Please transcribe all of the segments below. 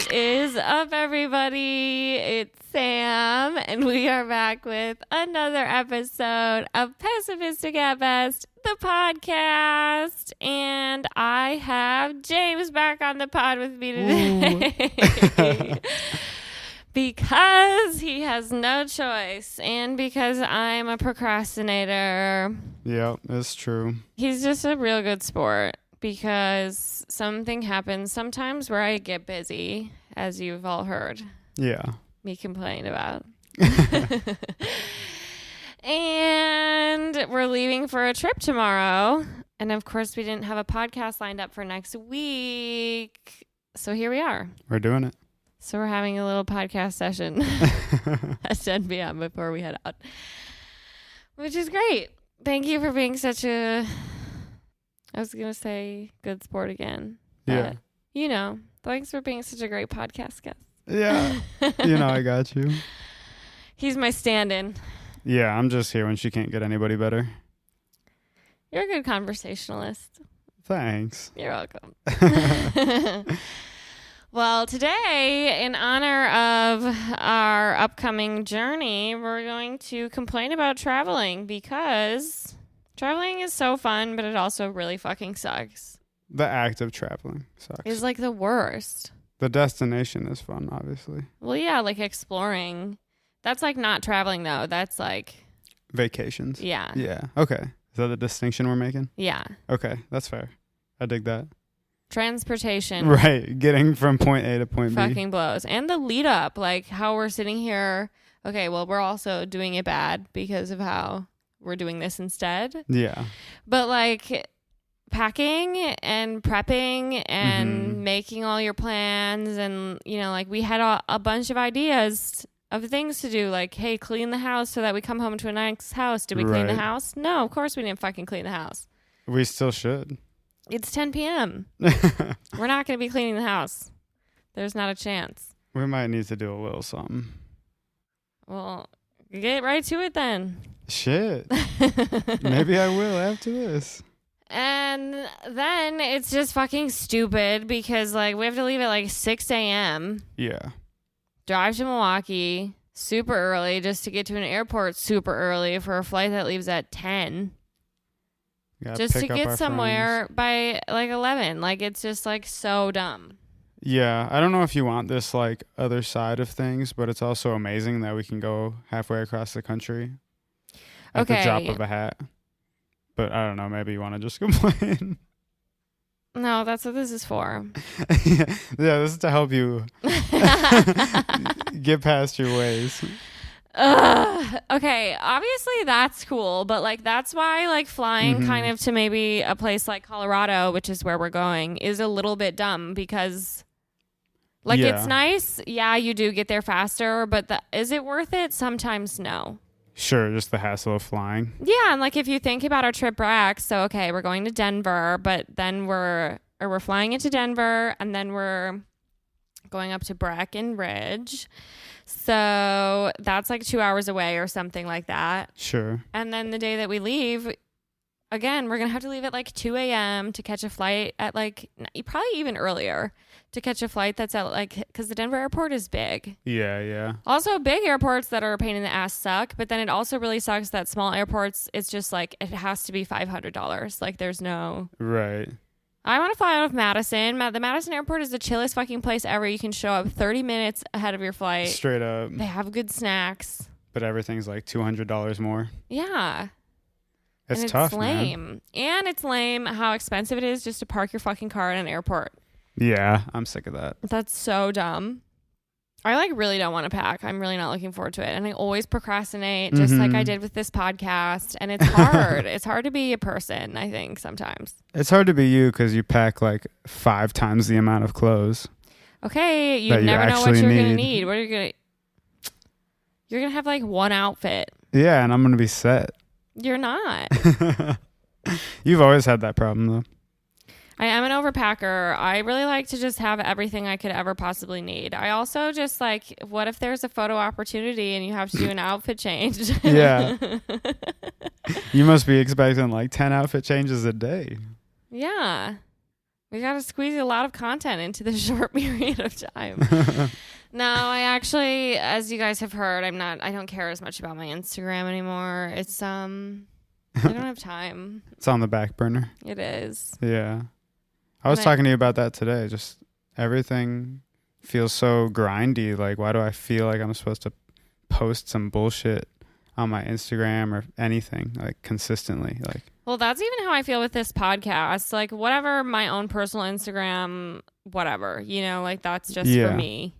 What is up, everybody? It's Sam, and we are back with another episode of Pessimistic at Best, the podcast. And I have James back on the pod with me today. Because he has no choice, and because I'm a procrastinator. Yep, that's true. He's just a real good sport. Because something happens sometimes where I get busy, as you've all heard. Yeah. Me complain about. And we're leaving for a trip tomorrow. And of course, we didn't have a podcast lined up for next week. So here we are. We're doing it. So we're having a little podcast session at 10 p.m. before we head out. Which is great. Thank you for being such a... I was going to say good sport again. Yeah. You know, thanks for being such a great podcast guest. Yeah. I got you. He's my stand-in. Yeah, I'm just here when she can't get anybody better. You're a good conversationalist. Thanks. You're welcome. Well, today, in honor of our upcoming journey, we're going to complain about traveling because... traveling is so fun, but it also really fucking sucks. The act of traveling sucks. It's like the worst. The destination is fun, obviously. Well, yeah, like exploring. That's like not traveling, though. That's like... vacations. yeah. Yeah. Okay. Is that the distinction we're making? Yeah. Okay. That's fair. I dig that. Transportation. Right. Getting from point A to point B. Fucking blows. And the lead up, like how we're sitting here. Okay, well, we're also doing it bad because of how... we're doing this instead. Yeah. But like packing and prepping and making all your plans and, like we had a bunch of ideas of things to do. Like, hey, clean the house so that we come home to a nice house. Did we clean the house? No, of course we didn't fucking clean the house. We still should. It's 10 p.m. We're not going to be cleaning the house. There's not a chance. We might need to do a little something. Well, get right to it then. Shit. Maybe I will after this. And then it's just fucking stupid because like we have to leave at like 6 a.m. Yeah. Drive to Milwaukee super early just to get to an airport super early for a flight that leaves at 10. Just to get somewhere by like 11. Like it's just like so dumb. Yeah, I don't know if you want this like other side of things, but it's also amazing that we can go halfway across the country at the drop of a hat. But I don't know, maybe you want to just complain. No, that's what this is for. Yeah, this is to help you get past your ways. Okay, obviously that's cool, but like that's why like flying kind of to maybe a place like Colorado, which is where we're going, is a little bit dumb because like it's nice. Yeah, you do get there faster, but is it worth it? Sometimes no. Sure, just the hassle of flying. Yeah, and like if you think about our trip back, so okay, we're going to Denver, but then we're flying into Denver and then we're going up to Breckenridge. So that's like 2 hours away or something like that. Sure. And then the day that we leave, again, we're going to have to leave at like 2 a.m. to catch a flight at like, probably even earlier to catch a flight that's at like, because the Denver airport is big. Yeah. Also, big airports that are a pain in the ass suck, but then it also really sucks that small airports, it's just like, it has to be $500. Like there's no... Right. I want to fly out of Madison. The Madison airport is the chillest fucking place ever. You can show up 30 minutes ahead of your flight. Straight up. They have good snacks. But everything's like $200 more. Yeah. It's tough, lame. man. And it's lame how expensive it is just to park your fucking car at an airport. Yeah, I'm sick of that. That's so dumb. I like really don't want to pack. I'm really not looking forward to it. And I always procrastinate just like I did with this podcast. And it's hard. It's hard to be a person, I think, sometimes. It's hard to be you because you pack like 5 times the amount of clothes. Okay, you never know what you're going to need. What are you going to... You're going to have like one outfit. Yeah, and I'm going to be set. You're not. You've always had that problem, though. I am an overpacker. I really like to just have everything I could ever possibly need. I also just like, what if there's a photo opportunity and you have to do an outfit change? Yeah. You must be expecting like 10 outfit changes a day. Yeah. We got to squeeze a lot of content into this short period of time. No, I actually, as you guys have heard, I don't care as much about my Instagram anymore. It's, I don't have time. It's on the back burner. It is. Yeah. I was talking to you about that today. Just everything feels so grindy. Like, why do I feel like I'm supposed to post some bullshit on my Instagram or anything, like, consistently? Like, well, that's even how I feel with this podcast. Like, whatever, my own personal Instagram, whatever, like, that's just for me.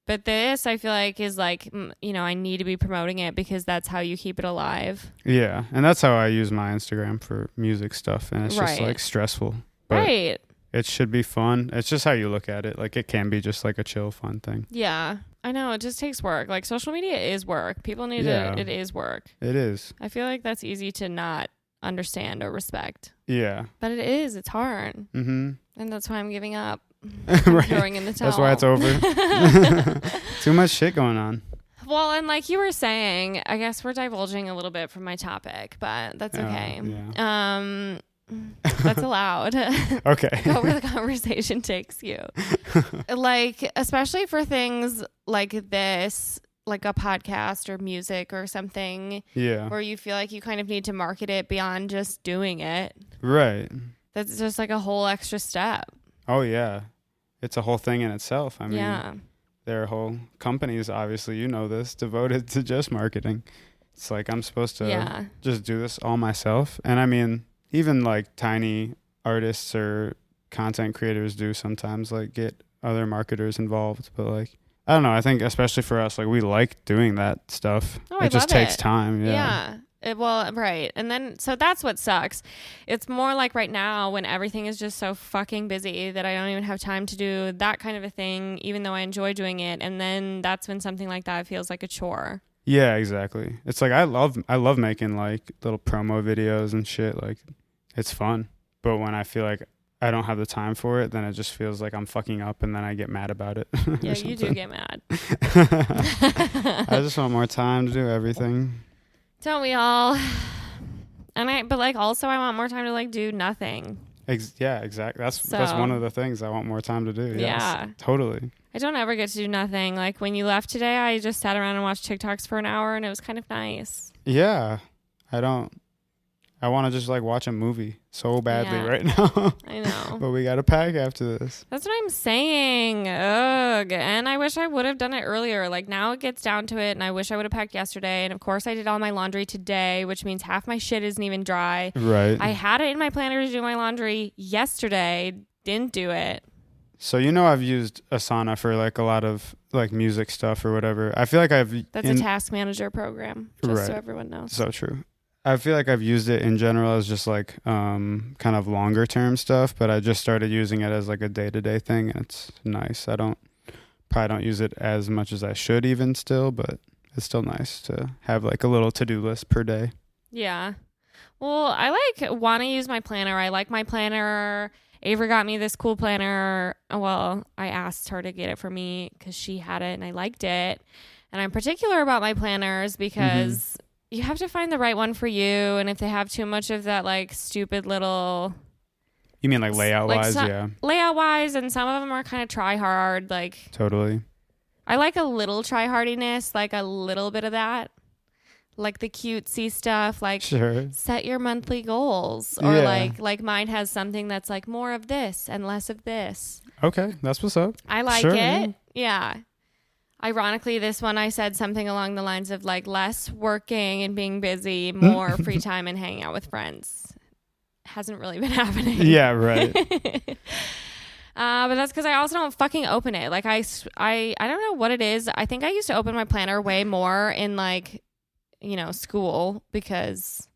But this, I feel like, is like, I need to be promoting it because that's how you keep it alive. Yeah. And that's how I use my Instagram for music stuff. And it's just, like, stressful. But right. It should be fun. It's just how you look at it. Like, it can be just, like, a chill, fun thing. Yeah. I know. It just takes work. Like, social media is work. People need to, it is work. It is. I feel like that's easy to not understand or respect. Yeah. But it is. It's hard. Mm-hmm. And that's why I'm giving up. Right. Throwing in the towel. That's why it's over. Too much shit going on. Well, and like you were saying, I guess we're divulging a little bit from my topic, but that's okay. Yeah. That's allowed. Okay. Go where the conversation takes you. Like, especially for things like this, like a podcast or music or something. Yeah. Where you feel like you kind of need to market it beyond just doing it. Right. That's just like a whole extra step. Oh, yeah. It's a whole thing in itself. I mean, yeah. There are whole companies, obviously, this, devoted to just marketing. It's like I'm supposed to just do this all myself. And I mean, even like tiny artists or content creators do sometimes like get other marketers involved. But like, I don't know. I think especially for us, like we like doing that stuff. Oh, it just takes time. Yeah. Well, right. And then, so that's what sucks. It's more like right now when everything is just so fucking busy that I don't even have time to do that kind of a thing, even though I enjoy doing it. And then that's when something like that feels like a chore. Yeah, exactly. It's like I love making like little promo videos and shit. Like it's fun. But when I feel like I don't have the time for it, then it just feels like I'm fucking up and then I get mad about it. Yeah, you do get mad. I just want more time to do everything. Don't we all? But like also I want more time to like do nothing. Yeah, exactly. That's one of the things I want more time to do. Yes, yeah, totally. I don't ever get to do nothing. Like when you left today, I just sat around and watched TikToks for an hour, and it was kind of nice. Yeah, I want to just like watch a movie so badly right now. I know. But we got to pack after this. That's what I'm saying. Ugh. And I wish I would have done it earlier. Like now it gets down to it, and I wish I would have packed yesterday. And of course I did all my laundry today, which means half my shit isn't even dry. Right. I had it in my planner to do my laundry yesterday. Didn't do it. So I've used Asana for like a lot of like music stuff or whatever. I feel like That's a task manager program, just so everyone knows. So true. I feel like I've used it in general as just like kind of longer term stuff, but I just started using it as like a day-to-day thing, and it's nice. I probably don't use it as much as I should even still, but it's still nice to have like a little to-do list per day. Yeah. Well, I want to use my planner. I like my planner. Avery got me this cool planner. Well, I asked her to get it for me because she had it and I liked it. And I'm particular about my planners because you have to find the right one for you. And if they have too much of that like stupid little... You mean like layout wise? Yeah. Layout wise. And some of them are kind of try hard. Like totally. I like a little try hardiness, like a little bit of that. Like the cutesy stuff, like set your monthly goals, or like mine has something that's like more of this and less of this. Okay, that's what's up. I like it. Yeah. Ironically, this one I said something along the lines of like less working and being busy, more free time and hanging out with friends. Hasn't really been happening. Yeah, right. But that's because I also don't fucking open it. Like I don't know what it is. I think I used to open my planner way more in like, school, because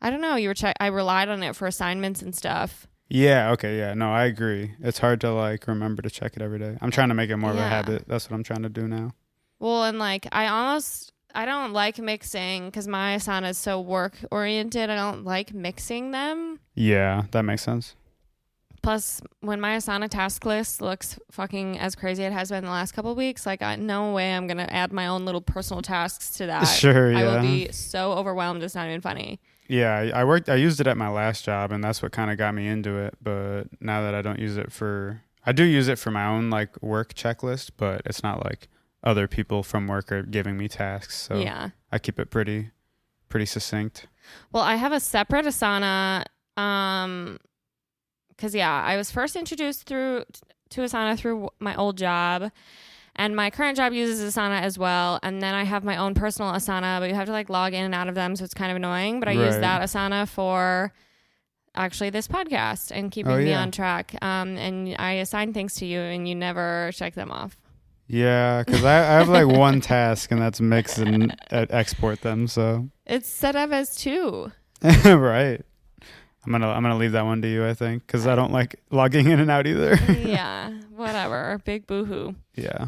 I don't know, I relied on it for assignments and stuff. Yeah. Okay. Yeah. No, I agree. It's hard to like remember to check it every day. I'm trying to make it more of a habit. That's what I'm trying to do now. Well, and like I don't like mixing because my Asana is so work oriented. I don't like mixing them. Yeah, that makes sense. Plus, when my Asana task list looks fucking as crazy it has been the last couple of weeks, like, no way I'm going to add my own little personal tasks to that. Sure, yeah. I will be so overwhelmed. It's not even funny. Yeah, I used it at my last job, and that's what kind of got me into it. But now that I don't use it I do use it for my own, like, work checklist, but it's not like other people from work are giving me tasks. So yeah. I keep it pretty succinct. Well, I have a separate Asana, because I was first introduced to Asana through my old job, and my current job uses Asana as well. And then I have my own personal Asana, but you have to like log in and out of them, so it's kind of annoying. But I use that Asana for actually this podcast and keeping me on track. And I assign things to you, and you never check them off. Yeah, because I have like one task, and that's mix and export them. So it's set up as 2. Right. I'm gonna leave that one to you, I think, because I don't like logging in and out either. Yeah, whatever. Big boohoo. Yeah.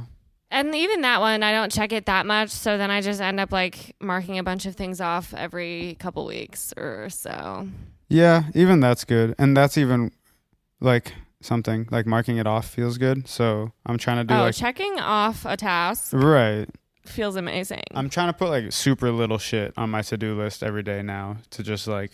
And even that one, I don't check it that much, so then I just end up like marking a bunch of things off every couple weeks or so. Yeah, even that's good, and that's even like something like marking it off feels good. So I'm trying to do checking off a task. Right. Feels amazing. I'm trying to put like super little shit on my to-do list every day now to just like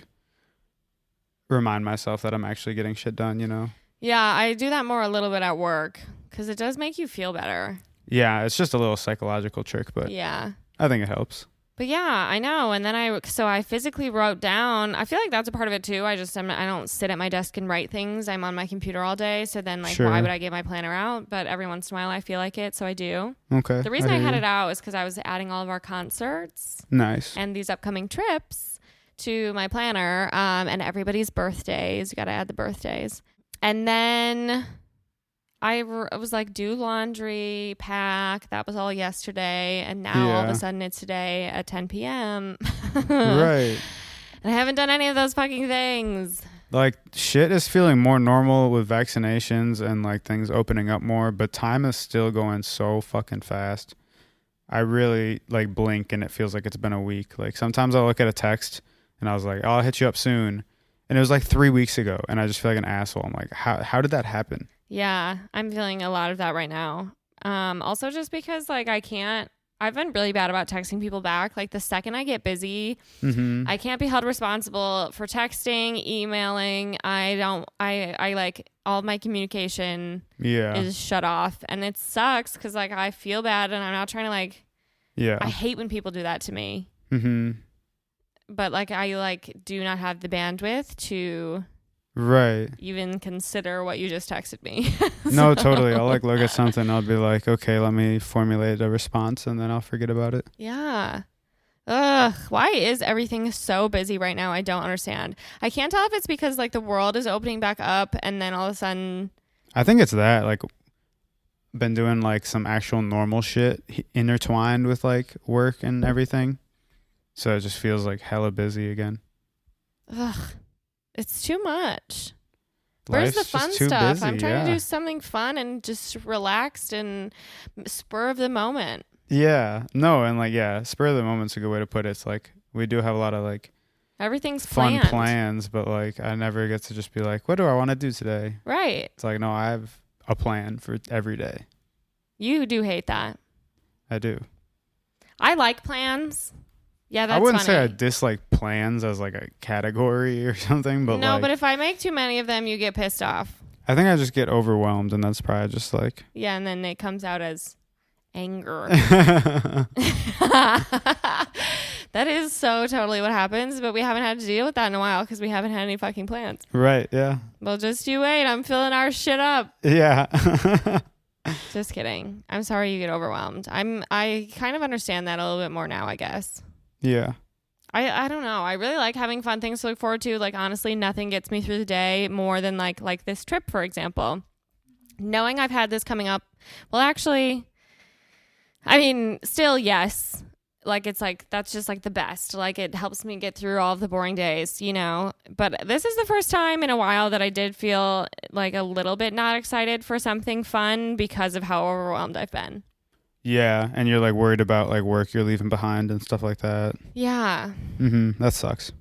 remind myself that I'm actually getting shit done, you know? Yeah, I do that more a little bit at work because it does make you feel better. Yeah, it's just a little psychological trick, but yeah, I think it helps. But yeah, I know. And then I physically wrote down, I feel like that's a part of it too. I don't sit at my desk and write things. I'm on my computer all day. So then why would I get my planner out? But every once in a while I feel like it. So I do. Okay. The reason I had it out was because I was adding all of our concerts. Nice. And these upcoming trips to my planner, and everybody's birthdays. You got to add the birthdays. And then I was like, do laundry, pack. That was all yesterday. And now all of a sudden it's today at 10 p.m. Right. And I haven't done any of those fucking things. Like, shit is feeling more normal with vaccinations and like things opening up more, but time is still going so fucking fast. I really like blink and it feels like it's been a week. Like sometimes I'll look at a text and I was like, oh, I'll hit you up soon. And it was like 3 weeks ago. And I just feel like an asshole. I'm like, how did that happen? Yeah, I'm feeling a lot of that right now. Also just because like I've been really bad about texting people back. Like the second I get busy, I can't be held responsible for texting, emailing. I like all of my communication is shut off. And it sucks because like I feel bad and I'm not trying to like, I hate when people do that to me. Mm-hmm. But like I like do not have the bandwidth to even consider what you just texted me. No, totally. I'll like look at something. I'll be like, okay, let me formulate a response and then I'll forget about it. Yeah. Ugh. Why is everything so busy right now? I don't understand. I can't tell if it's because like the world is opening back up and then all of a sudden. I think it's that like been doing like some actual normal shit intertwined with like work and everything. So it just feels like hella busy again. Ugh. It's too much. Where's Life's the fun just too stuff? busy, I'm trying to do something fun and just relaxed and spur of the moment. Yeah. No, and like, spur of the moment's a good way to put it. It's like we do have a lot of like everything's fun plans, but like I never get to just be like, what do I want to do today? Right. It's like, no, I have a plan for every day. You do hate that. I do. I like plans. Yeah, that's I wouldn't funny. say I dislike plans as like a category or something, but no, like, but if I make too many of them, you get pissed off. I think I just get overwhelmed, and that's probably just like and then it comes out as anger. That is so totally what happens, but we haven't had to deal with that in a while because we haven't had any fucking plans. Right? Yeah. Well, just you wait. I'm filling our shit up. Yeah. Just kidding. I'm sorry you get overwhelmed. I kind of understand that a little bit more now, I guess. Yeah. I don't know. I really like having fun things to look forward to. Like, honestly, nothing gets me through the day more than like this trip, for example. Knowing I've had this coming up. Well, actually, I mean, still, yes. Like, it's like, that's just like the best. Like, it helps me get through all of the boring days, you know? But this is the first time in a while that I did feel like a little bit not excited for something fun because of how overwhelmed I've been. Yeah, and you're like worried about like work you're leaving behind and stuff like that. Yeah. That sucks.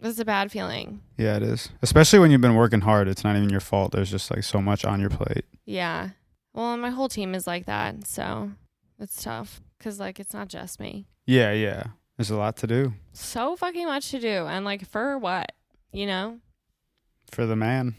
It's a bad feeling. Yeah, it is. Especially when you've been working hard. It's not even your fault. There's just like so much on your plate. Yeah. Well, and my whole team is like that. So it's tough because like it's not just me. Yeah, yeah. There's a lot to do. So fucking much to do. And like for what? You know? For the man.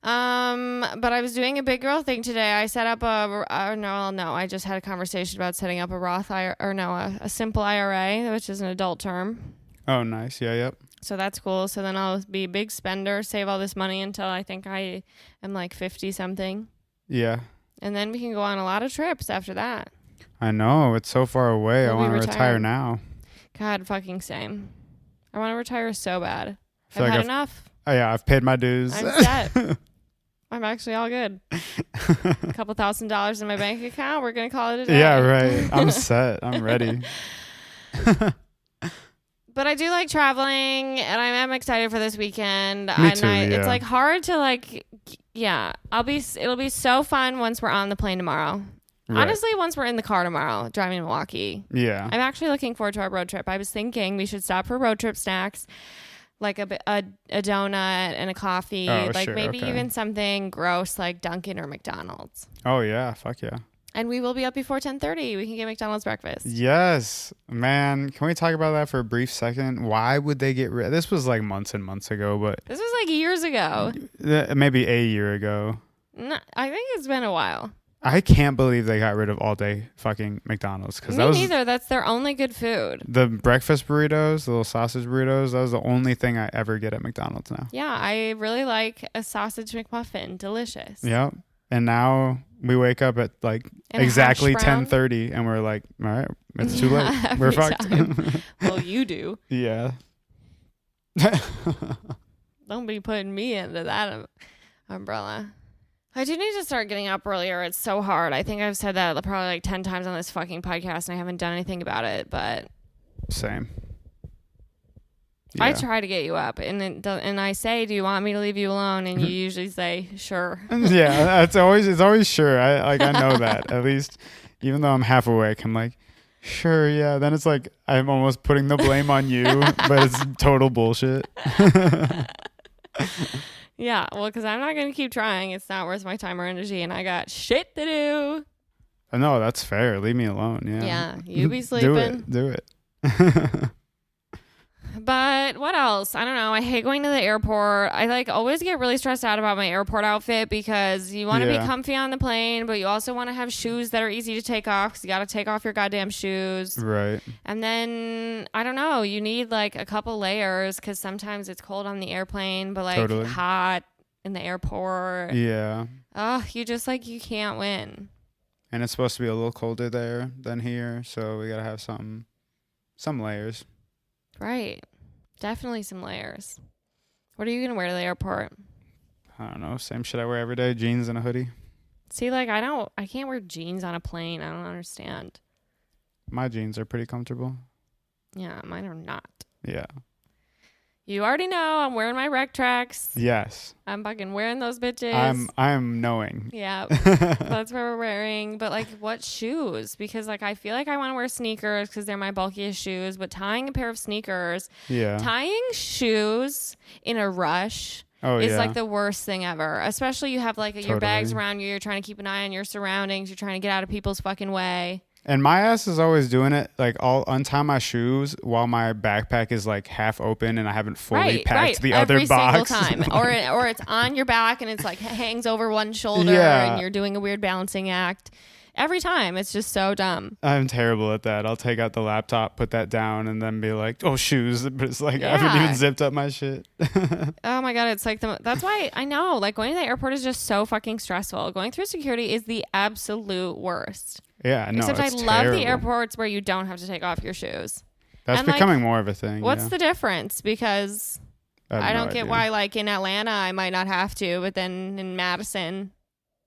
But I was doing a big girl thing today. I set up I just had a conversation about setting up a simple IRA, which is an adult term. Oh, nice. Yeah, yep. So that's cool. So then I'll be a big spender, save all this money until I think I am like 50 something. Yeah. And then we can go on a lot of trips after that. I know. It's so far away. I want to retire now. God, fucking same. I want to retire so bad. I've like had enough. Oh, yeah. I've paid my dues. I'm set. I'm actually all good. A couple $1,000s in my bank account. We're going to call it a day. Yeah, right. I'm set. I'm ready. But I do like traveling, and I am excited for this weekend. Me too, yeah. It's like hard to like, yeah. It'll be so fun once we're on the plane tomorrow. Right. Honestly, once we're in the car tomorrow, driving to Milwaukee. Yeah. I'm actually looking forward to our road trip. I was thinking we should stop for road trip snacks, like a donut and a coffee, maybe even something gross like Dunkin' or McDonald's. Oh yeah, fuck yeah. And we will be up before 10:30. We can get McDonald's breakfast. Yes. Man, can we talk about that for a brief second? Why would they get rid? This was like months and months ago, but... This was like years ago. Maybe a year ago. No, I think it's been a while. I can't believe they got rid of all day fucking McDonald's. Me neither. That's their only good food. The breakfast burritos, the little sausage burritos, that was the only thing I ever get at McDonald's now. Yeah, I really like a sausage McMuffin. Delicious. Yep. And now we wake up at like exactly 10:30 and we're like, all right, it's too late. We're fucked. Well, you do. Yeah. Don't be putting me into that umbrella. I do need to start getting up earlier. It's so hard. I think I've said that probably like 10 times on this fucking podcast and I haven't done anything about it, but... Same. Yeah. I try to get you up, and I say, "Do you want me to leave you alone?" And you usually say, "Sure." Yeah, it's always sure. I know that at least, even though I'm half awake, I'm like, sure, yeah. Then it's like I'm almost putting the blame on you, but it's total bullshit. Yeah, well, because I'm not gonna keep trying. It's not worth my time or energy, and I got shit to do. No, that's fair. Leave me alone. Yeah. Yeah, you be sleeping. Do it. But what else? I don't know. I hate going to the airport. I like always get really stressed out about my airport outfit because you want to be comfy on the plane, but you also want to have shoes that are easy to take off because you got to take off your goddamn shoes. Right. And then, I don't know, you need like a couple layers because sometimes it's cold on the airplane, but like hot in the airport. Yeah. Oh, you just like, you can't win. And it's supposed to be a little colder there than here, so we got to have some layers. Right. Definitely some layers. What are you going to wear to the airport? I don't know. Same shit I wear every day. Jeans and a hoodie. See, like, I can't wear jeans on a plane. I don't understand. My jeans are pretty comfortable. Yeah, mine are not. Yeah. You already know I'm wearing my rec tracks. Yes. I'm fucking wearing those bitches. I'm knowing. Yeah. That's what we're wearing. But like, what shoes? Because like, I feel like I want to wear sneakers because they're my bulkiest shoes. But tying a pair of sneakers, tying shoes in a rush is like the worst thing ever. Especially you have like your bags around you. You're trying to keep an eye on your surroundings. You're trying to get out of people's fucking way. And my ass is always doing it, like I'll untie my shoes while my backpack is like half open and I haven't fully packed the other box. Every single time. or it's on your back and it's like hangs over one shoulder and you're doing a weird balancing act. Every time. It's just so dumb. I'm terrible at that. I'll take out the laptop, put that down, and then be like, oh, shoes. But it's like, I haven't even zipped up my shit. Oh my God. It's like, that's why I know, like going to the airport is just so fucking stressful. Going through security is the absolute worst. Yeah, no, except it's I love terrible. the airports where you don't have to take off your shoes. That's becoming more of a thing. What's the difference? Because I don't get why, like in Atlanta, I might not have to, but then in Madison,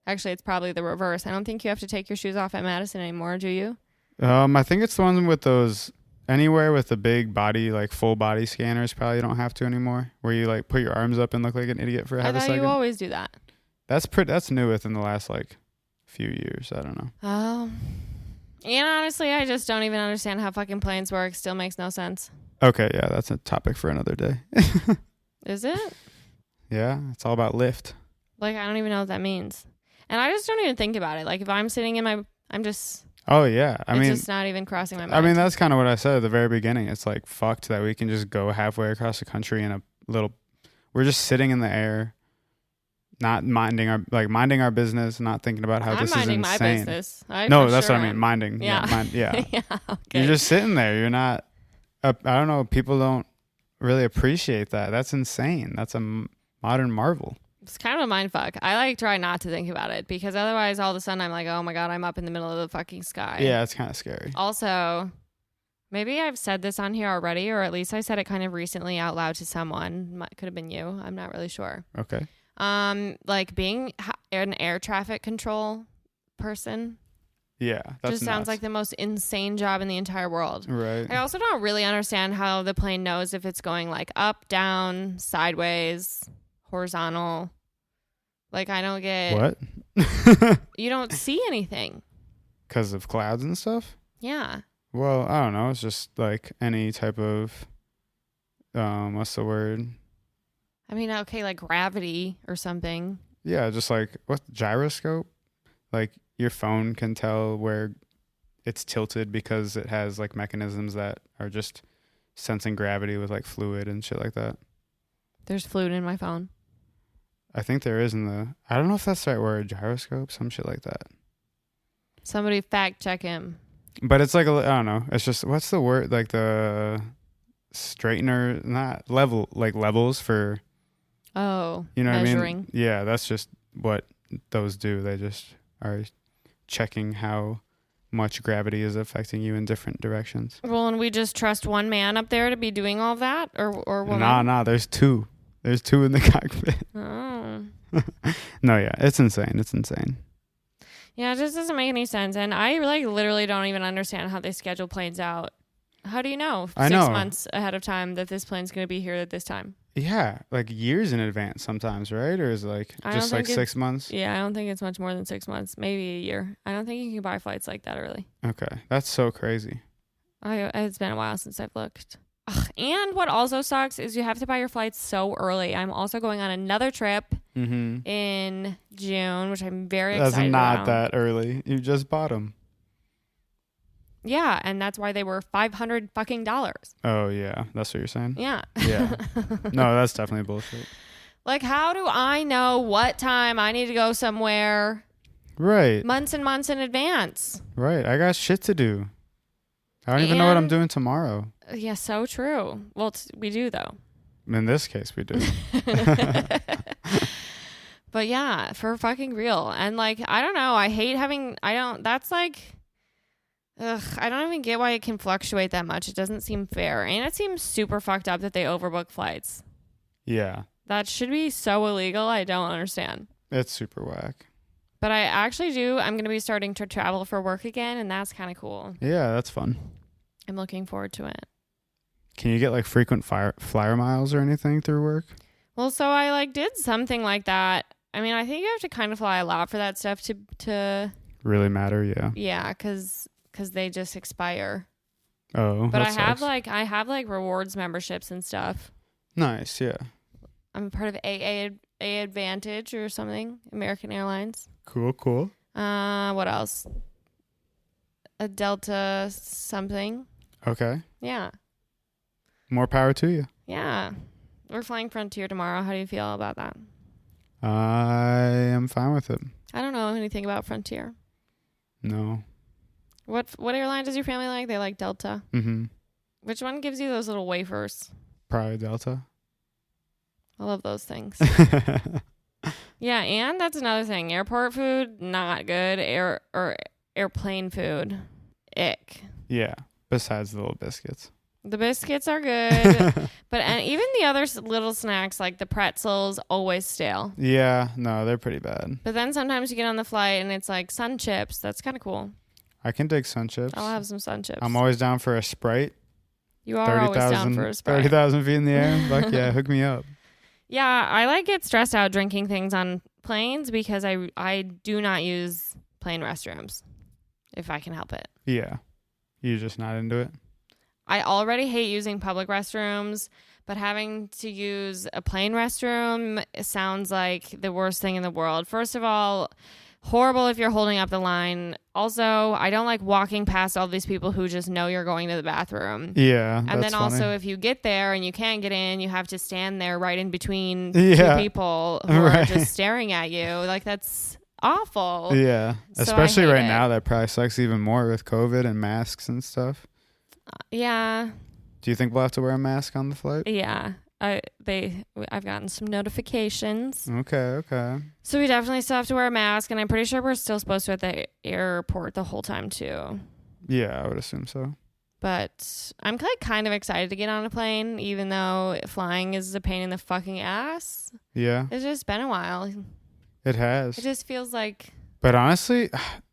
actually, it's probably the reverse. I don't think you have to take your shoes off at Madison anymore, do you? I think it's the one with those anywhere with the big body, like full body scanners. Probably you don't have to anymore. Where you like put your arms up and look like an idiot for half a second. I thought you always do that. That's new within the last like few years. I don't know. Oh. And honestly, I just don't even understand how fucking planes work. Still makes no sense. Okay, yeah, that's a topic for another day. Is it? Yeah, it's all about lift. Like, I don't even know what that means. And I just don't even think about it. Like, if I'm sitting in my, I'm just... Oh, yeah. It's just not even crossing my mind. I mean, that's kind of what I said at the very beginning. It's like, fucked that we can just go halfway across the country in a little... We're just sitting in the air, not minding our business, not thinking about how this is insane. I'm minding my business. That's what I mean. Minding. Yeah. Yeah. Yeah, okay. You're just sitting there. You're not... I don't know. People don't really appreciate that. That's insane. That's a modern marvel. It's kind of a mind fuck. I try not to think about it because otherwise all of a sudden I'm like, oh my God, I'm up in the middle of the fucking sky. Yeah, it's kind of scary. Also, maybe I've said this on here already, or at least I said it kind of recently out loud to someone. Could have been you. I'm not really sure. Okay. Like being an air traffic control person. Yeah, that's just sounds like the most insane job in the entire world. Right. I also don't really understand how the plane knows if it's going like up, down, sideways, horizontal. Like, I don't get... What? You don't see anything. Because of clouds and stuff? Yeah. Well, I don't know. It's just like any type of... what's the word? I mean, okay, like gravity or something. Yeah, just like... What? Gyroscope? Like... Your phone can tell where it's tilted because it has like mechanisms that are just sensing gravity with like fluid and shit like that. There's fluid in my phone. I think there is I don't know if that's the right word, gyroscope, some shit like that. Somebody fact check him. But it's like, I don't know. It's just, what's the word? Like the straightener, not level, like levels for. Oh, you know measuring. What I mean? Yeah, that's just what those do. They just are checking how much gravity is affecting you in different directions. Well, and we just trust one man up there to be doing all that, or woman? Nah, there's two. There's two in the cockpit. Oh. No, yeah, it's insane. Yeah, it just doesn't make any sense. And I like literally don't even understand how they schedule planes out. How do you know 6 months ahead of time that this plane's going to be here at this time? Yeah, like years in advance sometimes, right? Or is it like just like 6 months? Yeah, I don't think it's much more than 6 months, maybe a year. I don't think you can buy flights like that early. Okay, that's so crazy. It's been a while since I've looked. Ugh, and what also sucks is you have to buy your flights so early. I'm also going on another trip in June, which I'm very excited about. That's not that early. You just bought them. Yeah, and that's why they were $500 fucking dollars. Oh, yeah. That's what you're saying? Yeah. Yeah. No, that's definitely bullshit. Like, how do I know what time I need to go somewhere? Right. Months and months in advance. Right. I got shit to do. I don't even know what I'm doing tomorrow. Yeah, so true. Well, we do, though. In this case, we do. But yeah, for fucking real. And like, I don't know. That's like... Ugh, I don't even get why it can fluctuate that much. It doesn't seem fair. And it seems super fucked up that they overbook flights. Yeah. That should be so illegal. I don't understand. It's super whack. But I actually do. I'm going to be starting to travel for work again, and that's kind of cool. Yeah, that's fun. I'm looking forward to it. Can you get like frequent flyer miles or anything through work? Well, so I like did something like that. I mean, I think you have to kind of fly a lot for that stuff to really matter. Yeah. Yeah, because they just expire. Oh, but I sucks. have rewards memberships and stuff. Nice, yeah. I'm a part of AA Advantage or something. American Airlines. Cool. What else? A Delta something. Okay. Yeah. More power to you. Yeah. We're flying Frontier tomorrow. How do you feel about that? I am fine with it. I don't know anything about Frontier. No. What airline does your family like? They like Delta. Mm-hmm. Which one gives you those little wafers? Probably Delta. I love those things. Yeah, and that's another thing. Airport food, not good. Airplane food, ick. Yeah. Besides the little biscuits. The biscuits are good, but even the other little snacks like the pretzels, always stale. Yeah, no, they're pretty bad. But then sometimes you get on the flight and it's like sun chips. That's kind of cool. I can dig sun chips. I'll have some sun chips. I'm always down for a Sprite. You are always down for a Sprite. 30,000 feet in the air. Fuck yeah, hook me up. Yeah, I get stressed out drinking things on planes because I do not use plane restrooms if I can help it. Yeah. You're just not into it? I already hate using public restrooms, but having to use a plane restroom sounds like the worst thing in the world. First of all, horrible if you're holding up the line. Also, I don't like walking past all these people who just know you're going to the bathroom. Yeah. And then also, funny. if you get there and you can't get in, you have to stand there right in between two people who are just staring at you. Like, that's awful. Yeah. So especially right now, that probably sucks even more with COVID and masks and stuff. Yeah. Do you think we'll have to wear a mask on the flight? Yeah. I've gotten some notifications. Okay. So we definitely still have to wear a mask, and I'm pretty sure we're still supposed to at the airport the whole time too. Yeah, I would assume so. But I'm kind of excited to get on a plane, even though flying is a pain in the fucking ass. Yeah. It's just been a while. It has. It just feels like... But honestly,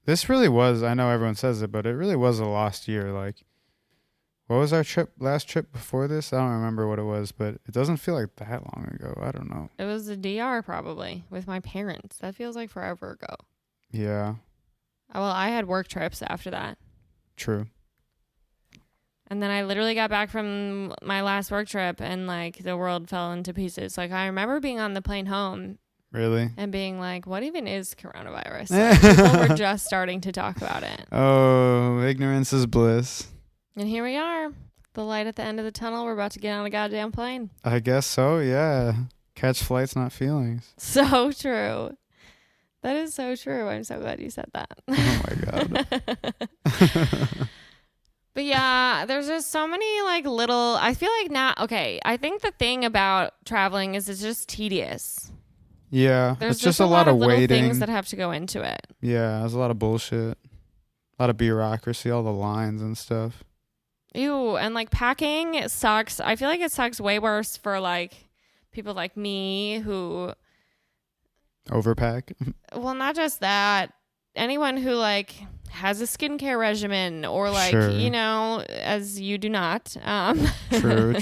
this really was, I know everyone says it, but it really was a lost year. Like, what was our last trip before this? I don't remember what it was, but it doesn't feel like that long ago. I don't know. It was the DR probably with my parents. That feels like forever ago. Yeah. Well, I had work trips after that. True. And then I literally got back from my last work trip and like the world fell into pieces. Like I remember being on the plane home. Really? And being like, what even is coronavirus? Like, people were just starting to talk about it. Oh, ignorance is bliss. And here we are. The light at the end of the tunnel. We're about to get on a goddamn plane. I guess so, yeah. Catch flights, not feelings. So true. That is so true. I'm so glad you said that. Oh my God. But yeah, there's just so many like little, I feel like now, okay, I think the thing about traveling is it's just tedious. Yeah, There's it's just a lot of little waiting. things that have to go into it. Yeah, there's a lot of bullshit. A lot of bureaucracy, all the lines and stuff. Ew, and like packing sucks. I feel like it sucks way worse for like people like me who overpack. Well, not just that. Anyone who like has a skincare regimen or like, sure. you know, as you do not. True.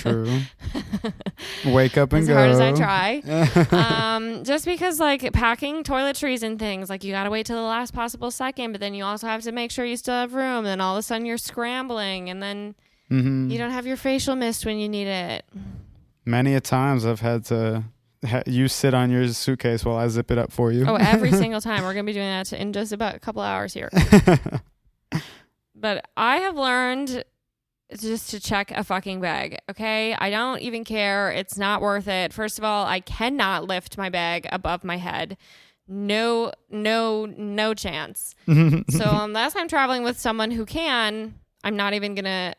Wake up and as go. As hard as I try. Just because like packing toiletries and things, like you got to wait till the last possible second, but then you also have to make sure you still have room. And then all of a sudden you're scrambling and then you don't have your facial mist when you need it. Many a times I've had to you sit on your suitcase while I zip it up for you. Oh, every single time. We're going to be doing that in just about a couple hours here. But I have learned just to check a fucking bag, okay? I don't even care. It's not worth it. First of all, I cannot lift my bag above my head. No chance. So unless I'm traveling with someone who can, I'm not even gonna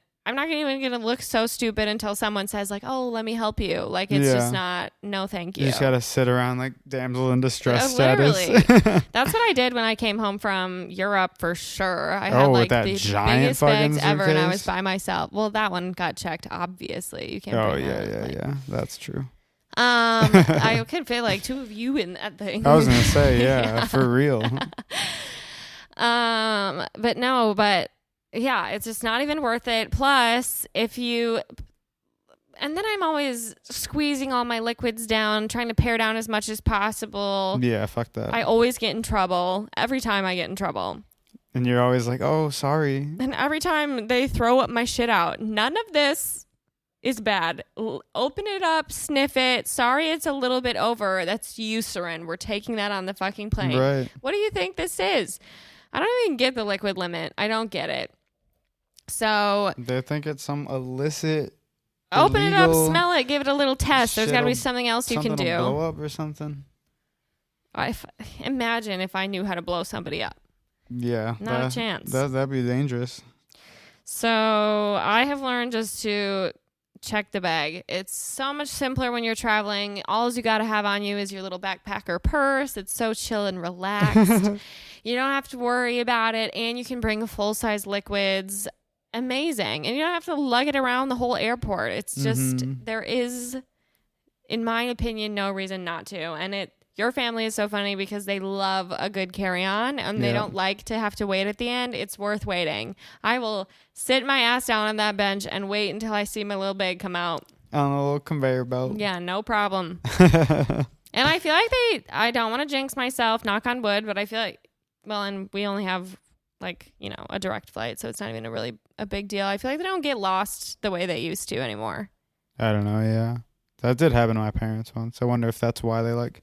look so stupid until someone says like, "Oh, let me help you." Like it's just not. No, thank you. You just gotta sit around like damsel in distress literally. status. That's what I did when I came home from Europe for sure. I had with like that the giant biggest bags fucking ever, and I was suitcase? by myself. Well, that one got checked. Obviously, you can't. Oh bring yeah, that, yeah. That's true. I could fit like two of you in that thing. I was gonna say yeah, for real. But yeah, it's just not even worth it. Plus, and then I'm always squeezing all my liquids down, trying to pare down as much as possible. Yeah, fuck that. I always get in trouble. Every time I get in trouble. And you're always like, oh, sorry. And every time they throw up my shit out. None of this is bad. Open it up, sniff it. Sorry, it's a little bit over. That's Eucerin. We're taking that on the fucking plane. Right. What do you think this is? I don't even get the liquid limit. I don't get it. So they think it's some illicit. Open it up, smell it, give it a little test. There's got to be something else you can do. Blow up or something. Imagine if I knew how to blow somebody up. Yeah, not a chance. That'd be dangerous. So I have learned just to check the bag. It's so much simpler when you're traveling. All you got to have on you is your little backpacker purse. It's so chill and relaxed. You don't have to worry about it, and you can bring full-size liquids. Amazing. And you don't have to lug it around the whole airport. It's just there is, in my opinion, no reason not to. And your family is so funny because they love a good carry-on and they don't like to have to wait at the end. It's worth waiting. I will sit my ass down on that bench and wait until I see my little bag come out on a little conveyor belt. Yeah, no problem. And I feel like I don't want to jinx myself, knock on wood, but I feel like, well, and we only have like, you know, a direct flight, so it's not even a big deal. I feel like they don't get lost the way they used to anymore. I don't know. Yeah, that did happen to my parents once. I wonder if that's why they like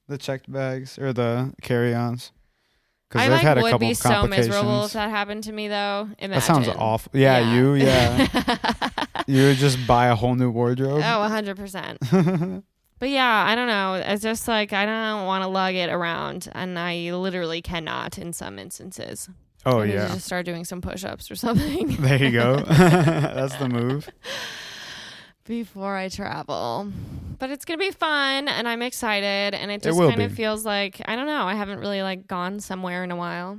the checked bags or the carry-ons. I like had a would be so miserable if that happened to me though. Imagine. That sounds awful. Yeah. You would just buy a whole new wardrobe. Oh, 100%. But yeah, I don't know. It's just like I don't want to lug it around, and I literally cannot in some instances. Oh, I need yeah. to just start doing some push-ups or something. There you go. That's the move. Before I travel. But it's going to be fun, and I'm excited, and it just kind of feels like, I don't know, I haven't really like gone somewhere in a while.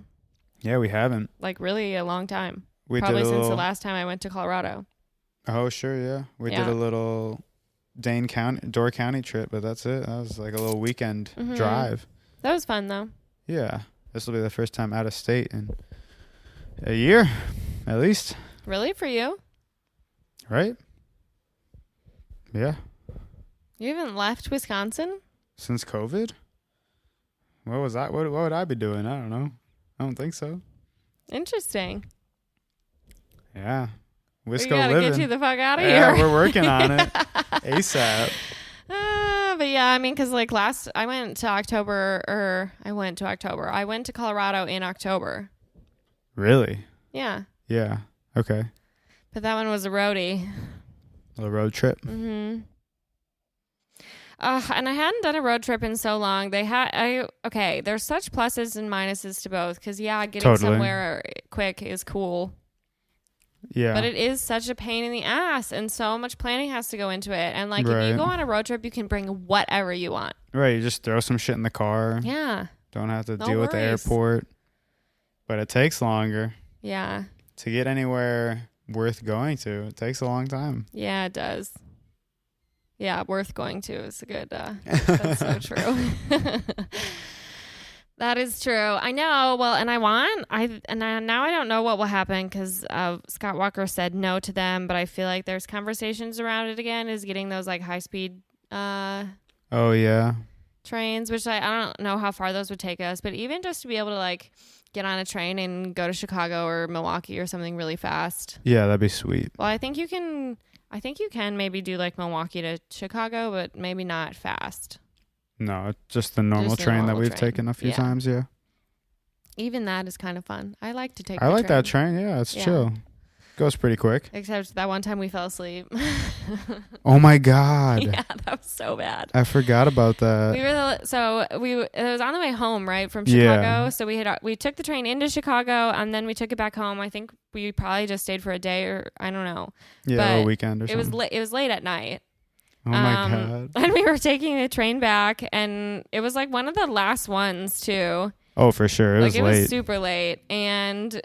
Yeah, we haven't. Like really a long time. Probably since the last time I went to Colorado. Oh, sure, yeah. We did a little Door County trip, but that's it. That was like a little weekend drive. That was fun, though. Yeah. This will be the first time out of state in a year, at least. Really? For you? Right? Yeah. You haven't left Wisconsin? Since COVID? What was that? What would I be doing? I don't know. I don't think so. Interesting. Yeah. We gotta get you the fuck out of here. Yeah, we're working on it. ASAP. But yeah, I mean, because like I went to Colorado in October. Really? Yeah. Yeah. Okay. But that one was a roadie. A road trip. Mm-hmm. And I hadn't done a road trip in so long. There's such pluses and minuses to both. Because getting somewhere quick is cool. Yeah. But it is such a pain in the ass, and so much planning has to go into it. And like if you go on a road trip, you can bring whatever you want. Right. You just throw some shit in the car. Yeah. Don't have to deal with the airport. But it takes longer. Yeah. To get anywhere worth going to, it takes a long time. Yeah, it does. Yeah, worth going to is a good that's so true. That is true. I know. Well, and now I don't know what will happen because Scott Walker said no to them, but I feel like there's conversations around it again, is getting those like high speed trains, which I don't know how far those would take us, but even just to be able to like get on a train and go to Chicago or Milwaukee or something really fast. Yeah, that'd be sweet. Well, I think you can maybe do like Milwaukee to Chicago, but maybe not fast. No, it's just the normal train that we've taken a few times, yeah. Even that is kind of fun. I like to take I like that train, yeah, it's chill. Goes pretty quick. Except that one time we fell asleep. Oh my God. Yeah, that was so bad. I forgot about that. It was on the way home, right, from Chicago. Yeah. So we took the train into Chicago and then we took it back home. I think we probably just stayed for a day or I don't know. Yeah, a weekend or something. It was late at night. Oh my God. And we were taking the train back and it was like one of the last ones too. Oh, for sure. It was super late and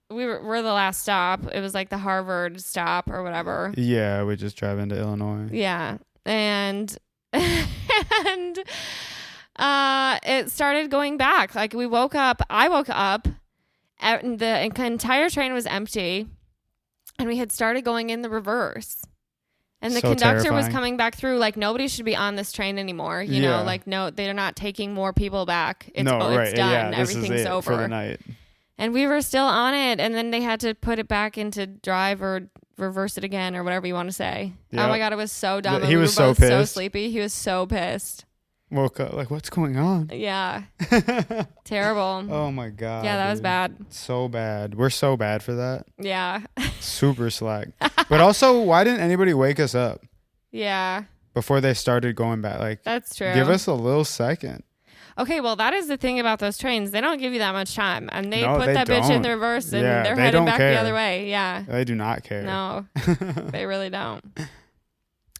we're the last stop. It was like the Harvard stop or whatever. Yeah, we just drive into Illinois. Yeah. And it started going back. Like I woke up and the entire train was empty and we had started going in the reverse. And the conductor was coming back through like nobody should be on this train anymore. You know, like no, they're not taking more people back. It's done. Yeah, everything's over. For the night. And we were still on it, and then they had to put it back into drive or reverse it again or whatever you want to say. Yep. Oh my God, it was so dumb. He was so pissed. So sleepy. He was so pissed. Woke up like, what's going on? Yeah. Terrible. Oh my God. Yeah, that was bad. So bad. We're so bad for that. Yeah. Super slack. But also, why didn't anybody wake us up? Yeah. Before they started going back. Like, that's true. Give us a little second. Okay, well, that is the thing about those trains. They don't give you that much time. And they put that bitch in the reverse and they're heading back the other way. Yeah. They do not care. No, they really don't.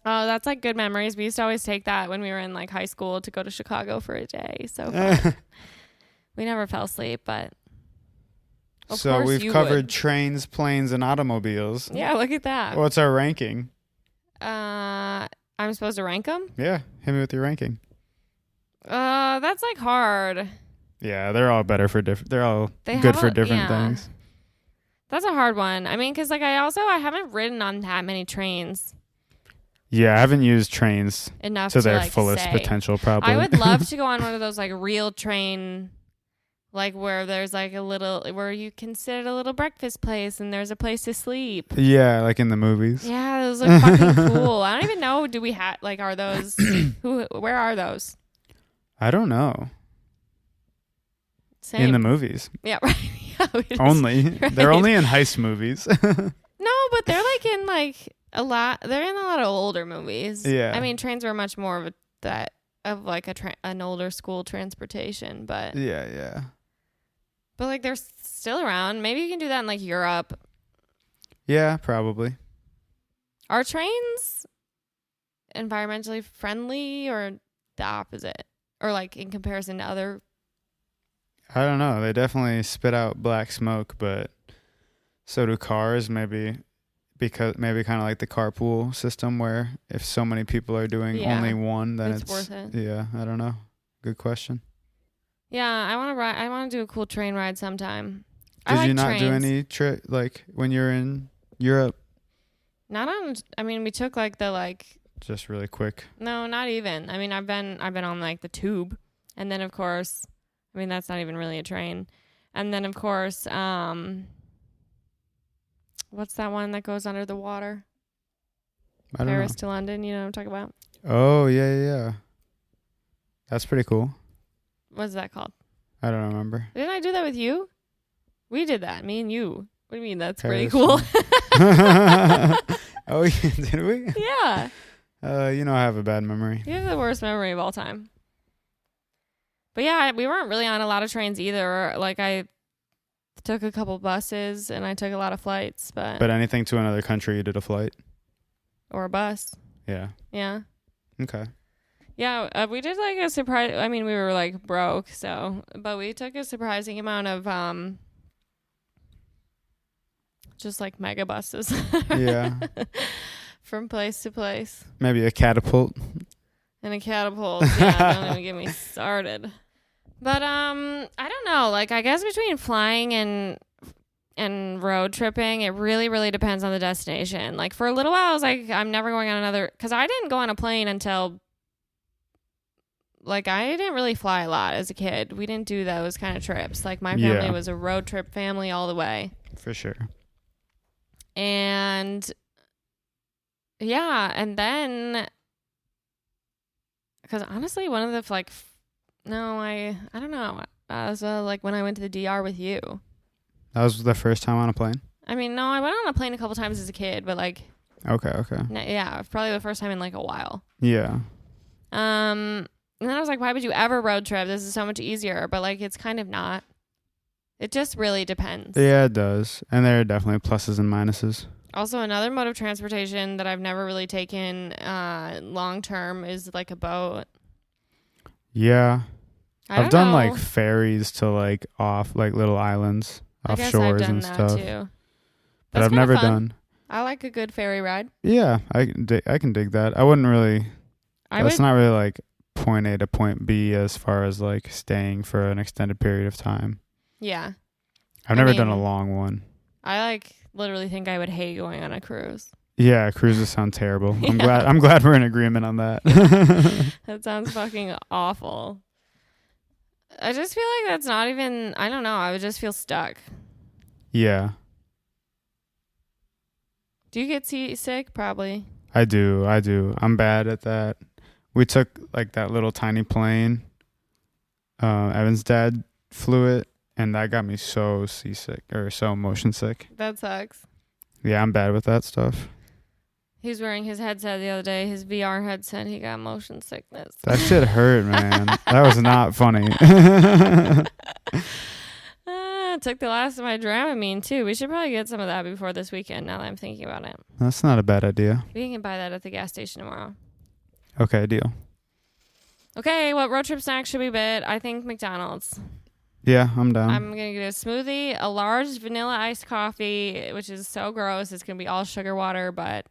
Oh, that's like good memories. We used to always take that when we were in like high school to go to Chicago for a day. So fun. We never fell asleep, but so we've covered trains, planes, and automobiles. Yeah, look at that. What's our ranking? I'm supposed to rank them? Yeah, hit me with your ranking. That's like hard. Yeah, they're all better for different. They're all good for different things. That's a hard one. I mean, because like I haven't ridden on that many trains. Yeah, I haven't used trains enough to their fullest potential. Probably. I would love to go on one of those like real train, Like where there's like where you can sit at a little breakfast place and there's a place to sleep. Yeah, like in the movies. Yeah, those look fucking cool. I don't even know. Do we have like are those? Where are those? I don't know. Same. In the movies. Yeah, right. Yeah, only. Right. They're only in heist movies. No, but they're like in like a lot. They're in a lot of older movies. Yeah. I mean, trains were much more of like an older school transportation, but yeah. But like they're still around. Maybe you can do that in like Europe. Yeah, probably. Are trains environmentally friendly or the opposite? Or like in comparison to other? I don't know. They definitely spit out black smoke, but so do cars. Maybe kind of like the carpool system, where if so many people are doing only one, then it's worth it. Yeah, I don't know. Good question. Yeah, I want to ride. I want to do a cool train ride sometime. Did you not do any trip like when you're in Europe? Not on. I mean, we took like the just really quick. No, not even. I mean, I've been on like the tube, and then of course, I mean that's not even really a train, and then of course, what's that one that goes under the water? I don't Paris know. to London. You know what I'm talking about? Oh yeah. That's pretty cool. What's that called? I don't remember. Didn't I do that with you? We did that, me and you. What do you mean? That's Paris. pretty cool. Oh, did we? Yeah. I have a bad memory. You have the worst memory of all time. But yeah, we weren't really on a lot of trains either. Like I took a couple buses and I took a lot of flights, but anything to another country, you did a flight? Or a bus. Yeah. Yeah. Okay. Yeah, we did like a surprise. I mean, we were like broke, but we took a surprising amount of just like mega buses. Yeah. From place to place. Maybe a catapult. And a catapult. Yeah, don't even get me started. But I don't know. Like I guess between flying and road tripping, it really, really depends on the destination. Like for a little while, I was like, I'm never going on another, because I didn't go on a plane until. Like, I didn't really fly a lot as a kid. We didn't do those kind of trips. Like, my family was a road trip family all the way. For sure. And, yeah, and then, because honestly, one of the, like, no, I don't know. Was like when I went to the DR with you. That was the first time on a plane? I mean, no, I went on a plane a couple times as a kid, but, like. Okay. Yeah, probably the first time in, like, a while. Yeah. And then I was like, why would you ever road trip? This is so much easier. But, like, it's kind of not. It just really depends. Yeah, it does. And there are definitely pluses and minuses. Also, another mode of transportation that I've never really taken long term is, like, a boat. Yeah. I've done, know. like, ferries to, like, off, like, little islands, off shores and stuff. Too. But I've never done. I like a good ferry ride. Yeah, I can dig that. I wouldn't really. That's not really, like, point A to point B as far as like staying for an extended period of time. Yeah. I've never done a long one. I literally think I would hate going on a cruise. Yeah, cruises sound terrible. Yeah. I'm glad we're in agreement on that. That sounds fucking awful. I just feel like that's not even, I don't know, I would just feel stuck. Yeah. Do you get seasick? Probably. I do. I'm bad at that. We took like that little tiny plane. Evan's dad flew it, and that got me so seasick or so motion sick. That sucks. Yeah, I'm bad with that stuff. He was wearing his headset the other day, his VR headset. He got motion sickness. That shit hurt, man. That was not funny. Took the last of my Dramamine, too. We should probably get some of that before this weekend, now that I'm thinking about it. That's not a bad idea. We can buy that at the gas station tomorrow. Okay, deal. Okay, what road trip snacks should we bid? I think McDonald's. Yeah, I'm down. I'm going to get a smoothie, a large vanilla iced coffee, which is so gross. It's going to be all sugar water, but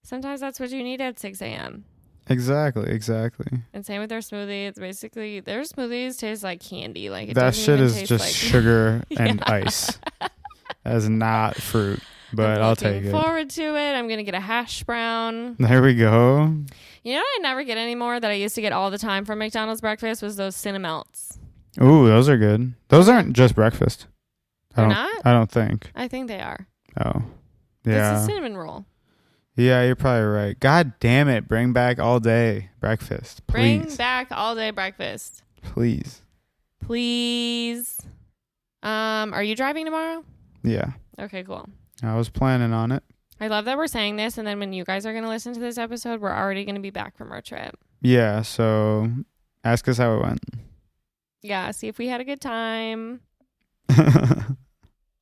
sometimes that's what you need at 6 a.m. Exactly. And same with their smoothie. It's basically, their smoothies taste like candy. Like it that shit is just like sugar and ice. That is not fruit, but I'll take it. Looking forward to it. I'm going to get a hash brown. There we go. You know what I never get anymore that I used to get all the time from McDonald's breakfast was those Cinemelts. Ooh, those are good. Those aren't just breakfast. They're not? I don't think. I think they are. Oh. Yeah. It's a cinnamon roll. Yeah, you're probably right. God damn it. Bring back all day breakfast. Please. Bring back all day breakfast. Please. Please. Are you driving tomorrow? Yeah. Okay, cool. I was planning on it. I love that we're saying this, and then when you guys are going to listen to this episode, we're already going to be back from our trip. Yeah, so ask us how it went. Yeah, see if we had a good time.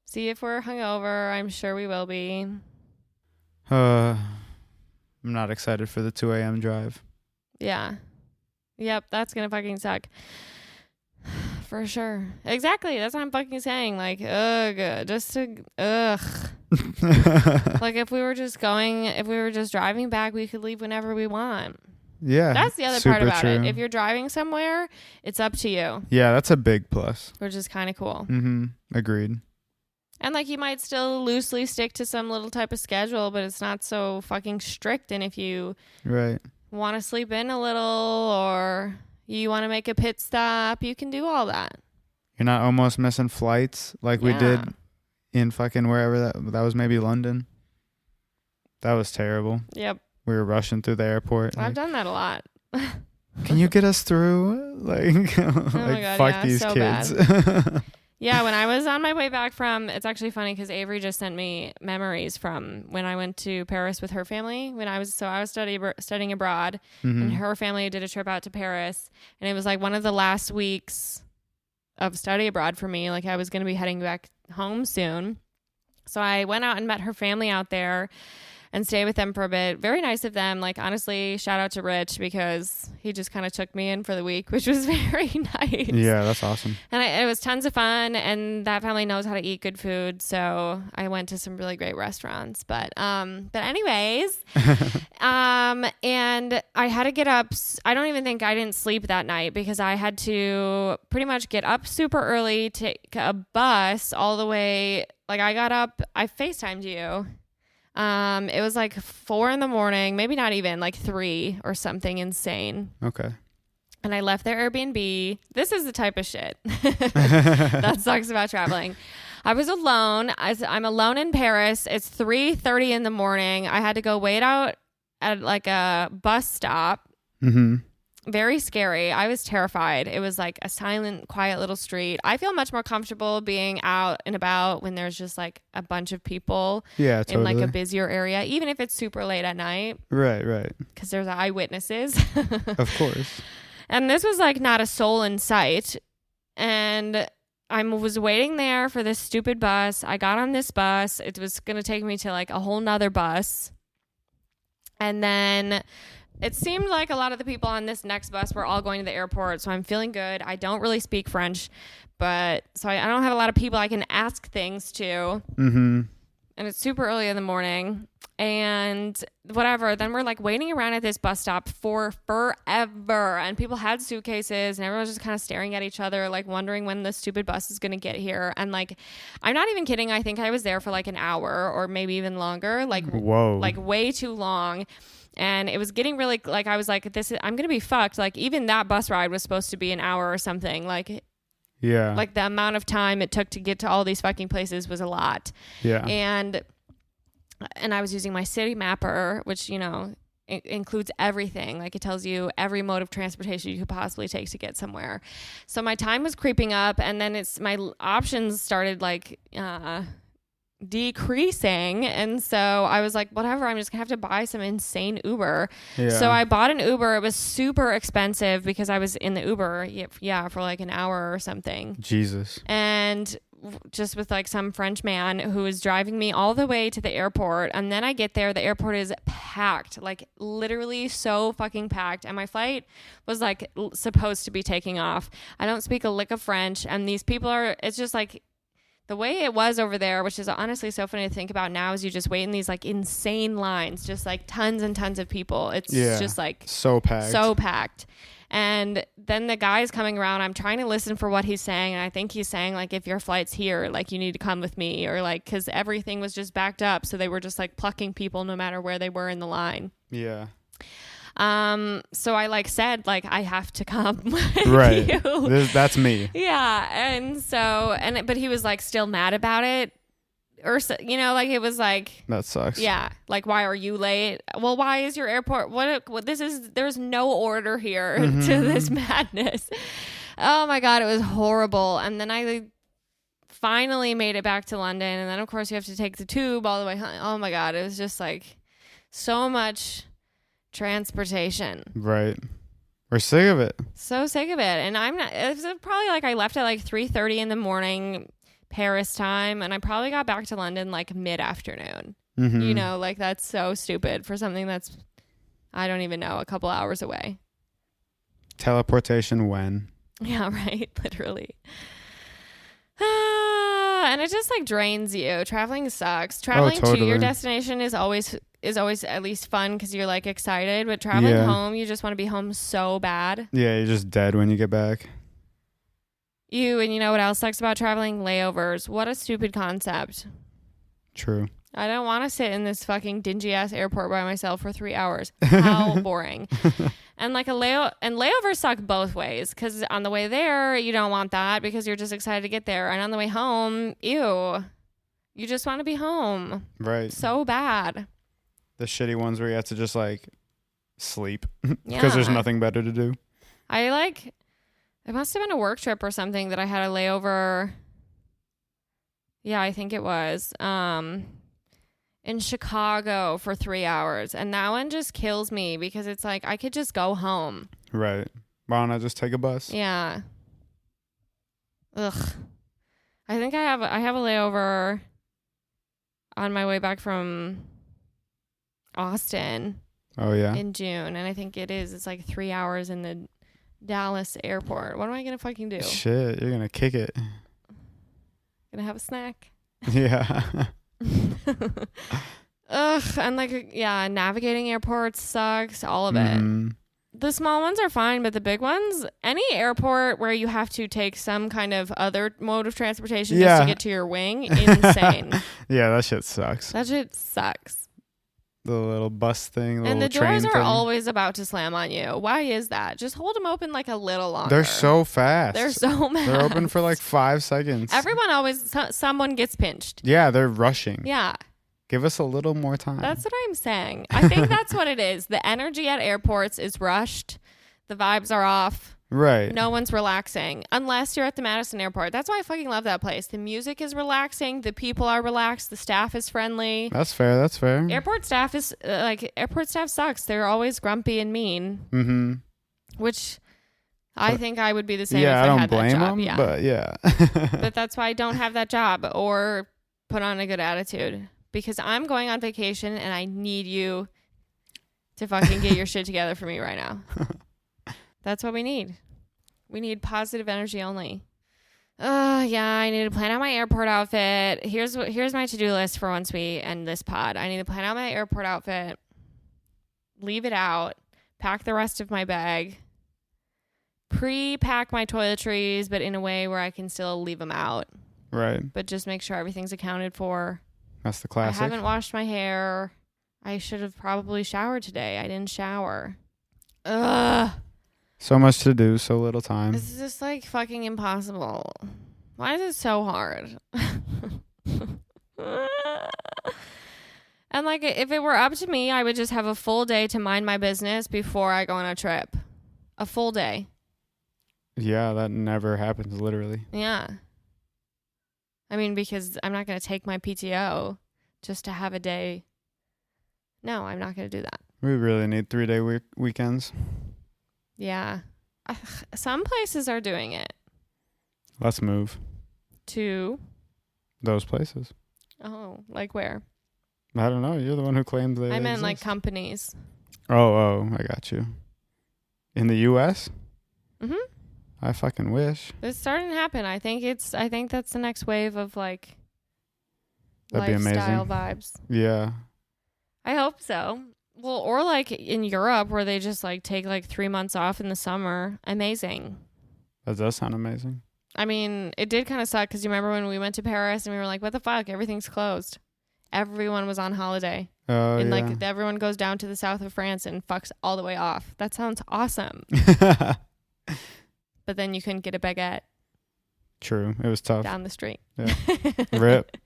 See if we're hungover. I'm sure we will be. I'm not excited for the 2 a.m. drive. Yeah. Yep, that's going to fucking suck. For sure. Exactly. That's what I'm fucking saying. Like, ugh. Like, if we were just driving back, we could leave whenever we want. Yeah. That's the other part about it. If you're driving somewhere, it's up to you. Yeah, that's a big plus. Which is kind of cool. Mm-hmm. Agreed. And, like, you might still loosely stick to some little type of schedule, but it's not so fucking strict. And if you want to sleep in a little or you want to make a pit stop, you can do all that. You're not almost missing flights like we did in fucking wherever that was, maybe London. That was terrible. Yep. We were rushing through the airport. I've done that a lot. Can you get us through? Like, oh my God, fuck these so kids. Yeah, when I was on my way back it's actually funny because Avery just sent me memories from when I went to Paris with her family. I was studying abroad, and her family did a trip out to Paris, and it was like one of the last weeks of study abroad for me. Like, I was going to be heading back home soon. So I went out and met her family out there and stayed with them for a bit. Very nice of them. Like, honestly, shout out to Rich because he just kind of took me in for the week, which was very nice. Yeah, that's awesome. And it was tons of fun, and that family knows how to eat good food. So I went to some really great restaurants. But anyways, and I had to get up. I don't even think I didn't sleep that night because I had to pretty much get up super early, take a bus all the way. Like, I got up, I FaceTimed you. It was like 4 a.m, maybe not even, like 3 or something insane. Okay. And I left their Airbnb. This is the type of shit that sucks about traveling. I was alone. I'm alone in Paris. It's 3:30 in the morning. I had to go wait out at like a bus stop. Mm-hmm. Very scary. I was terrified. It was like a silent, quiet little street. I feel much more comfortable being out and about when there's just like a bunch of people in like a busier area, even if it's super late at night. Right. Because there's eyewitnesses. Of course. And this was like not a soul in sight. And I was waiting there for this stupid bus. I got on this bus. It was going to take me to like a whole nother bus. And then it seemed like a lot of the people on this next bus were all going to the airport, so I'm feeling good. I don't really speak French, but so I don't have a lot of people I can ask things to. Mm-hmm. And it's super early in the morning, and whatever. Then we're like waiting around at this bus stop for forever, and people had suitcases, and everyone was just kind of staring at each other, like wondering when the stupid bus is going to get here. And like, I'm not even kidding. I think I was there for like an hour or maybe even longer. Like, whoa, like way too long. And it was getting really, like, I was like, I'm going to be fucked. Like, even that bus ride was supposed to be an hour or something. Like, yeah. Like, the amount of time it took to get to all these fucking places was a lot. Yeah. And I was using my city mapper, which, you know, it includes everything. Like, it tells you every mode of transportation you could possibly take to get somewhere. So my time was creeping up, and then my options started, like, decreasing, and so I was like, whatever, I'm just gonna have to buy some insane Uber. So I bought an Uber. It was super expensive because I was in the Uber for like an hour or something. Jesus. And just with like some French man who was driving me all the way to the airport, and then I get there, the airport is packed, like literally so fucking packed, and my flight was like supposed to be taking off. I don't speak a lick of French, and these people it's just like the way it was over there, which is honestly so funny to think about now, is you just wait in these like insane lines, just like tons and tons of people. It's just like so packed. And then the guy's coming around. I'm trying to listen for what he's saying. And I think he's saying like, if your flight's here, like you need to come with me, or like, cause everything was just backed up. So they were just like plucking people no matter where they were in the line. Yeah. So I like said, like, I have to come with Right. you. That's me. Yeah. And so, but he was like still mad about it. Or, you know, like it was like, that sucks. Yeah. Like, why are you late? Well, why is your airport? What this is, there's no order here to this madness. Oh my God. It was horrible. And then I finally made it back to London. And then, of course, you have to take the tube all the way home. Oh my God. It was just like so much transportation. Right. We're sick of it. So sick of it. And I'm not, it was probably like I left at like 3:30 in the morning Paris time, and I probably got back to London like mid-afternoon. You know, like that's so stupid for something that's, I don't even know, a couple hours away. Teleportation when? Yeah, right. Literally. And it just like drains you. Traveling sucks. Traveling to your destination is always at least fun because you're like excited, but traveling home, you just want to be home so bad. Yeah, you're just dead when you get back. And you know what else sucks about traveling? Layovers. What a stupid concept. True. I don't want to sit in this fucking dingy ass airport by myself for 3 hours. How boring. And like layovers suck both ways, because on the way there, you don't want that because you're just excited to get there. And on the way home, ew. You just want to be home. Right. So bad. The shitty ones where you have to just like sleep because there's nothing better to do. It must have been a work trip or something that I had a layover. Yeah, I think it was. In Chicago for 3 hours. And that one just kills me because it's like I could just go home. Right. Why don't I just take a bus? Yeah. Ugh. I think I have a layover on my way back from Austin. Oh, yeah. In June. And I think it's like 3 hours in the Dallas airport. What am I going to fucking do? Shit, you're going to kick it. Gonna have a snack. Yeah. Ugh. And like, yeah, navigating airports sucks. All of it. The small ones are fine, but the big ones, any airport where you have to take some kind of other mode of transportation just to get to your wing, insane. Yeah, that shit sucks. That shit sucks. The little bus thing, and the doors are always about to slam on you. Why is that? Just hold them open like a little longer. They're so fast. They're so mad. They're open for like 5 seconds. Someone gets pinched. Yeah, they're rushing. Yeah. Give us a little more time. That's what I'm saying. I think that's what it is. The energy at airports is rushed. The vibes are off. Right. No one's relaxing unless you're at the Madison airport. That's why I fucking love that place. The music is relaxing. The people are relaxed. The staff is friendly. That's fair. Airport staff is airport staff sucks. They're always grumpy and mean. Which I think I would be the same if I had that job. I don't blame them, but yeah. But that's why I don't have that job or put on a good attitude, because I'm going on vacation and I need you to fucking get your shit together for me right now. That's what we need. We need positive energy only. Yeah, I need to plan out my airport outfit. Here's my to-do list for once we end this pod. I need to plan out my airport outfit, leave it out, pack the rest of my bag, pre-pack my toiletries, but in a way where I can still leave them out. Right. But just make sure everything's accounted for. That's the classic. I haven't washed my hair. I should have probably showered today. I didn't shower. Ugh. So much to do, so little time. It's just like fucking impossible. Why is it so hard? And like, if it were up to me, I would just have a full day to mind my business before I go on a trip. A full day. Yeah, that never happens, literally. Yeah. I mean, because I'm not going to take my PTO just to have a day. No, I'm not going to do that. We really need 3-day weekends. Yeah. Some places are doing it. Let's move. To? Those places. Oh, like where? I don't know. You're the one who claimed they I meant exist. like companies. Oh, I got you. In the U.S.? Mm-hmm. I fucking wish. It's starting to happen. I think that's the next wave of like That'd lifestyle be amazing. vibes. Yeah. I hope so. Well, or like in Europe where they just like take like 3 months off in the summer. Amazing. That does sound amazing. I mean, it did kind of suck because you remember when we went to Paris and we were like, what the fuck? Everything's closed. everyone was on holiday. Oh, And yeah. like everyone goes down to the south of France and fucks all the way off. That sounds awesome. But then you couldn't get a baguette. True. It was tough. Down the street. Yeah. Rip.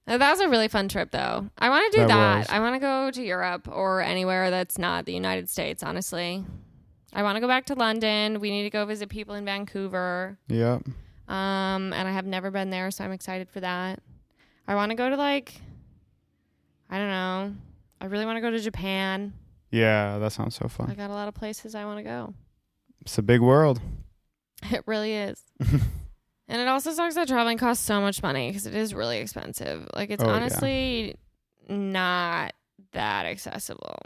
That was a really fun trip, though. I want to do That that. was. I want to go to Europe or anywhere that's not the United States, honestly. I want to go back to London. We need to go visit people in Vancouver. Yep. And I have never been there, so I'm excited for that. I want to go to, like, I don't know. I really want to go to Japan. Yeah, that sounds so fun. I got a lot of places I want to go. It's a big world. It really is. And it also sucks that traveling costs so much money because it is really expensive. Like, it's honestly not that accessible.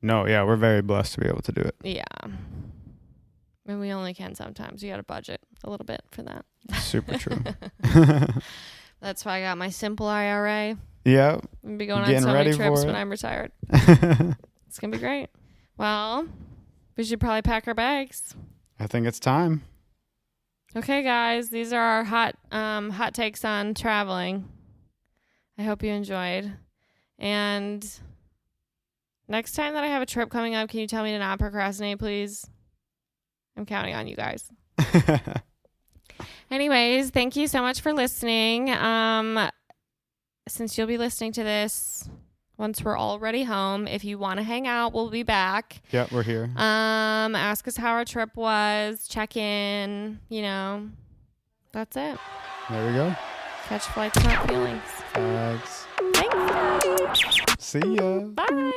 No, yeah, we're very blessed to be able to do it. Yeah. And we only can sometimes. You got to budget a little bit for that. Super true. That's why I got my simple IRA. Yeah. I'm going to be going on Getting so many ready trips for when it. I'm retired. It's going to be great. Well, we should probably pack our bags. I think it's time. Okay, guys, these are our hot takes on traveling. I hope you enjoyed. And next time that I have a trip coming up, can you tell me to not procrastinate, please? I'm counting on you guys. Anyways, thank you so much for listening. Since you'll be listening to this once we're already home, if you want to hang out, we'll be back. Yeah, we're here. Ask us how our trip was, check in, that's it. There we go. Catch flights, not feelings. Thanks. Thanks, guys. See ya. Bye.